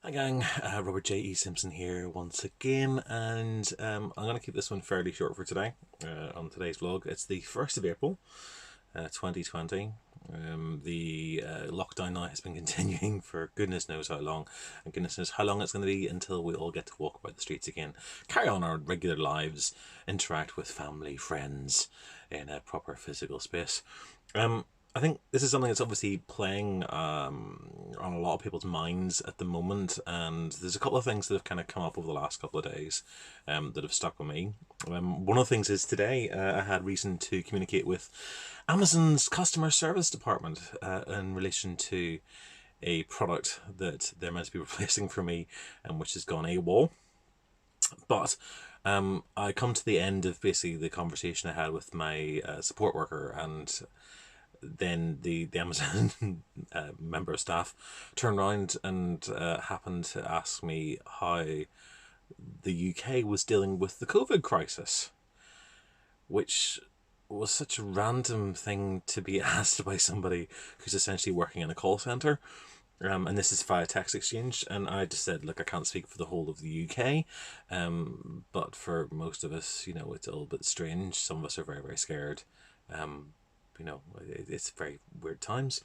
Hi gang, Robert J.E. Simpson here once again, and I'm going to keep this one fairly short for today. On today's vlog, it's the 1st of April, 2020. The lockdown now has been continuing for goodness knows how long, and goodness knows how long it's going to be until we all get to walk about the streets again, carry on our regular lives, interact with family, friends in a proper physical space. I think this is something that's obviously playing on a lot of people's minds at the moment, and there's a couple of things that have kind of come up over the last couple of days that have stuck with me. One of the things is today I had reason to communicate with Amazon's customer service department in relation to a product that they're meant to be replacing for me, and which has gone AWOL. But I come to the end of basically the conversation I had with my support worker, and then the Amazon member of staff turned around and happened to ask me how the UK was dealing with the COVID crisis, which was such a random thing to be asked by somebody who's essentially working in a call centre. And this is via text exchange, and I just said, look, I can't speak for the whole of the UK, but for most of us, it's a little bit strange. Some of us are very, very scared. It's very weird times.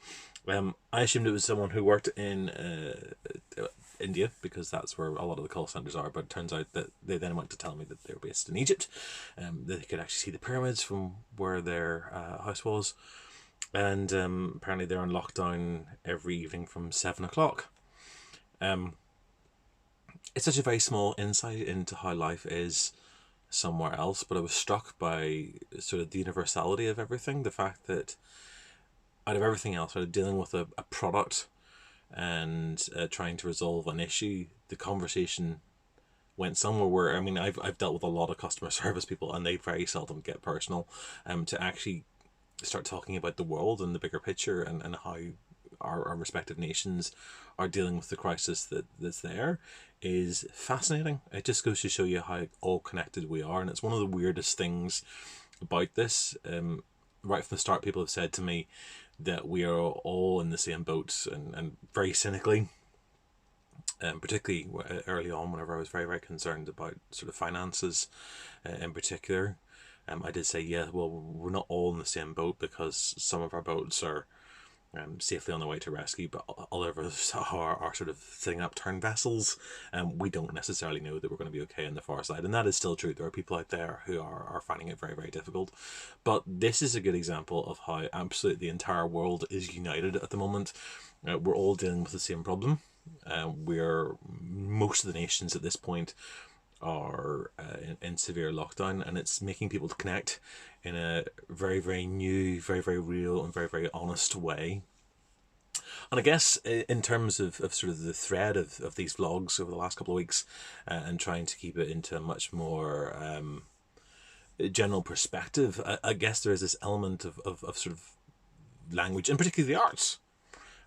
I assumed it was someone who worked in India, because that's where a lot of the call centres are, but it turns out that they then went to tell me that they were based in Egypt. They could actually see the pyramids from where their house was, and apparently they're on lockdown every evening from 7 o'clock. It's such a very small insight into how life is somewhere else, but I was struck by sort of the universality of everything. The fact that out of everything else, out of dealing with a product and trying to resolve an issue, the conversation went somewhere where, I mean, I've dealt with a lot of customer service people, and they very seldom get personal. To actually start talking about the world and the bigger picture, and how our respective nations are dealing with the crisis that's there, is fascinating. It just goes to show you how all connected we are, and it's one of the weirdest things about this. Right from the start, people have said to me that we are all in the same boat, and very cynically, particularly early on, whenever I was very, very concerned about sort of finances in particular. I did say, yeah, well, we're not all in the same boat, because some of our boats are safely on the way to rescue, but others are sort of setting up turn vessels. We don't necessarily know that we're going to be okay on the far side, and that is still true. There are people out there who are finding it very, very difficult. But this is a good example of how absolutely the entire world is united at the moment. We're all dealing with the same problem. Most of the nations at this point are in severe lockdown, and it's making people connect in a very, very new, very, very real, and very, very honest way. And I guess in terms of sort of the thread of these vlogs over the last couple of weeks, and trying to keep it into a much more general perspective, I guess there is this element of sort of language, and particularly the arts.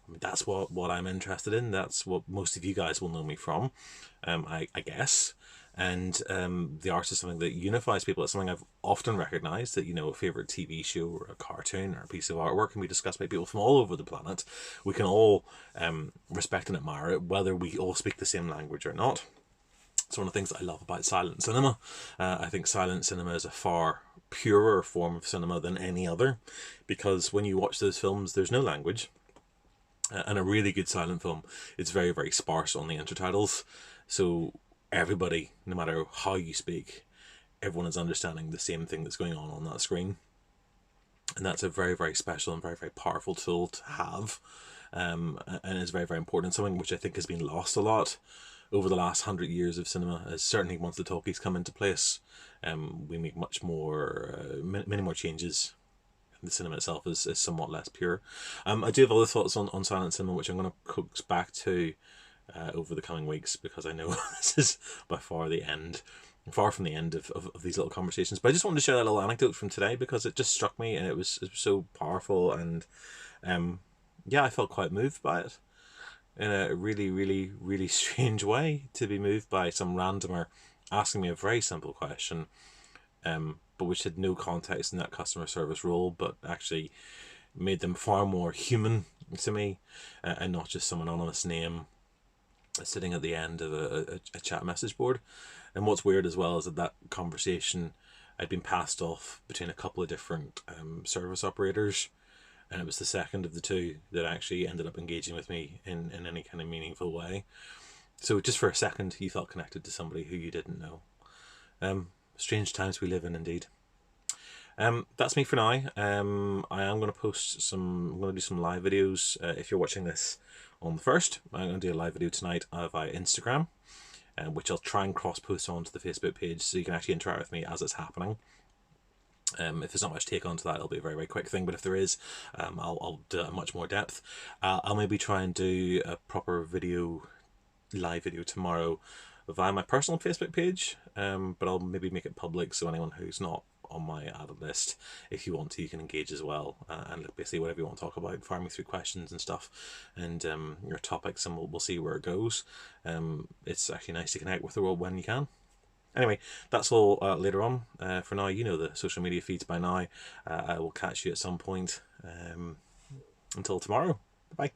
I mean, that's what I'm interested in. That's what most of you guys will know me from, I guess. And the arts is something that unifies people. It's something I've often recognised, that, a favourite TV show or a cartoon or a piece of artwork can be discussed by people from all over the planet. We can all respect and admire it, whether we all speak the same language or not. It's one of the things that I love about silent cinema. I think silent cinema is a far purer form of cinema than any other, because when you watch those films, there's no language. And a really good silent film, it's very, very sparse on the intertitles. So everybody, no matter how you speak, everyone is understanding the same thing that's going on that screen. And that's a very, very special and very, very powerful tool to have. And it's very, very important. Something which I think has been lost a lot over the last 100 years of cinema, is certainly once the talkies come into place, we make much more, many more changes. The cinema itself is somewhat less pure. I do have other thoughts on silent cinema, which I'm going to coax back to over the coming weeks, because I know this is by far from the end of these little conversations. But I just wanted to share that little anecdote from today, because it just struck me, and it was so powerful, and yeah, I felt quite moved by it in a really, really, really strange way, to be moved by some randomer asking me a very simple question, but which had no context in that customer service role, but actually made them far more human to me, and not just some anonymous name sitting at the end of a chat message board. And what's weird as well is that that conversation had been passed off between a couple of different service operators, and it was the second of the two that actually ended up engaging with me in any kind of meaningful way. So just for a second, you felt connected to somebody who you didn't know. Strange times we live in, indeed. That's me for now. I am going to post some. I'm going to do some live videos. If you're watching this on the 1st, I'm going to do a live video tonight via Instagram, which I'll try and cross post onto the Facebook page so you can actually interact with me as it's happening. If there's not much take onto that, it'll be a very, very quick thing. But if there is, I'll do it in much more depth. I'll maybe try and do a proper live video tomorrow via my personal Facebook page. But I'll maybe make it public so anyone who's not on my added list, if you want to, you can engage as well. And basically whatever you want to talk about, fire me through questions and stuff, and your topics, and we'll see where it goes. It's actually nice to connect with the world when you can. Anyway, that's all later on. For now, you know the social media feeds by now. I will catch you at some point. Until tomorrow. Bye.